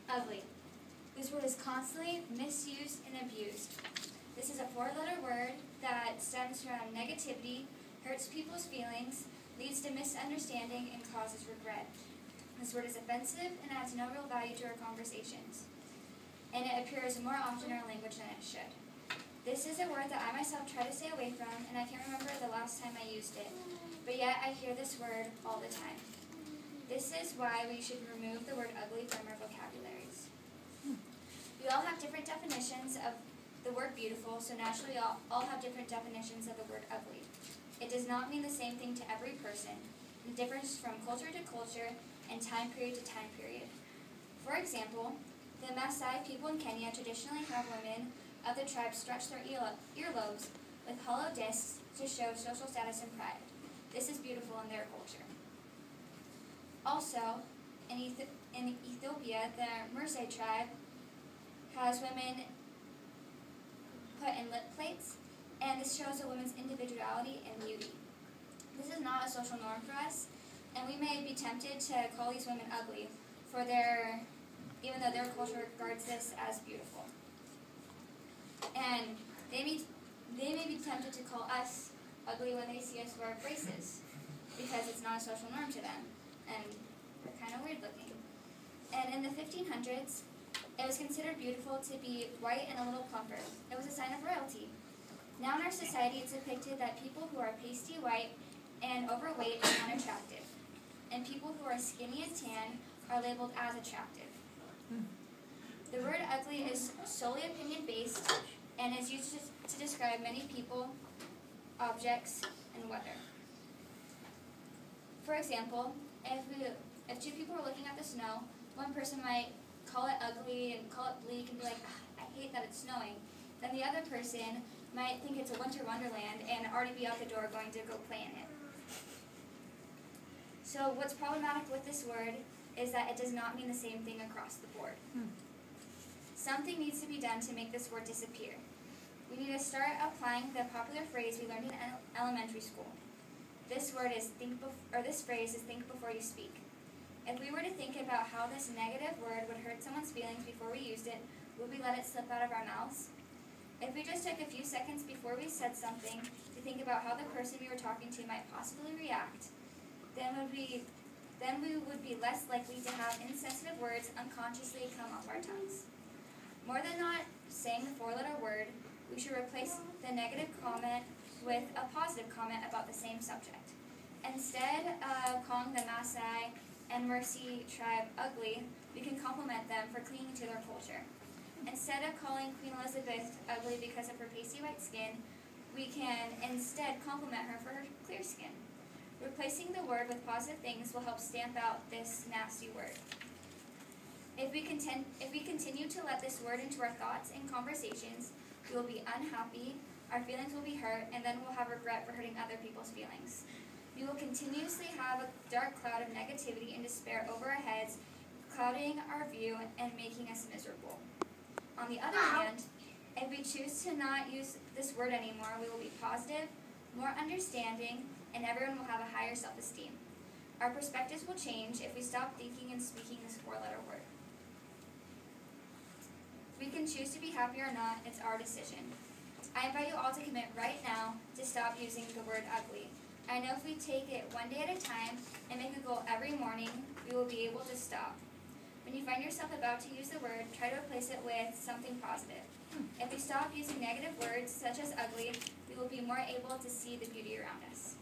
Ugly. This word is constantly misused and abused. This is a four-letter word that stems from negativity, hurts people's feelings, leads to misunderstanding, and causes regret. This word is offensive and adds no real value to our conversations, and it appears more often in our language than it should. This is a word that I myself try to stay away from, and I can't remember the last time I used it, but yet I hear this word all the time. This is why we should remove the word ugly from our vocabularies. We all have different definitions of the word beautiful, so naturally we all have different definitions of the word ugly. It does not mean the same thing to every person. It differs from culture to culture and time period to time period. For example, the Maasai people in Kenya traditionally have women of the tribe stretch their earlobes with hollow discs to show social status and pride. This is beautiful in their culture. Also, in Ethiopia, the Mersey tribe has women put in lip plates, and this shows a woman's individuality and beauty. This is not a social norm for us, and we may be tempted to call these women ugly even though their culture regards this as beautiful. And they may be tempted to call us ugly when they see us wear braces, because it's not a social norm to them, and we're kind of weird looking. And in the 1500s, it was considered beautiful to be white and a little plumper. It was a sign of royalty. Now in our society, it's depicted that people who are pasty white and overweight are unattractive, and people who are skinny and tan are labeled as attractive. The word ugly is solely opinion-based and is used to describe many people, objects, and weather. For example, if two people are looking at the snow, one person might call it ugly and call it bleak and be like, I hate that it's snowing. Then the other person might think it's a winter wonderland and already be out the door going to go play in it. So what's problematic with this word is that it does not mean the same thing across the board. Something needs to be done to make this word disappear. We need to start applying the popular phrase we learned in elementary school. This phrase is think before you speak. If we were to think about how this negative word would hurt someone's feelings before we used it, would we let it slip out of our mouths? If we just took a few seconds before we said something to think about how the person we were talking to might possibly react, then we would be less likely to have insensitive words unconsciously come off our tongues. More than not saying the four-letter word, we should replace the negative comment with a positive comment about the same subject. Instead of calling the Maasai and Mersey tribe ugly, we can compliment them for clinging to their culture. Instead of calling Queen Elizabeth ugly because of her pasty white skin, we can instead compliment her for her clear skin. Replacing the word with positive things will help stamp out this nasty word. If we continue to let this word into our thoughts and conversations, we will be unhappy, our feelings will be hurt, and then we'll have regret for hurting other people's feelings. We will continuously have a dark cloud of negativity and despair over our heads, clouding our view and making us miserable. On the other hand, if we choose to not use this word anymore, we will be positive, more understanding, and everyone will have a higher self-esteem. Our perspectives will change if we stop thinking and speaking this four-letter word. We can choose to be happy or not, it's our decision. I invite you all to commit right now to stop using the word ugly. I know if we take it one day at a time and make a goal every morning, we will be able to stop. When you find yourself about to use the word, try to replace it with something positive. If we stop using negative words, such as ugly, we will be more able to see the beauty around us.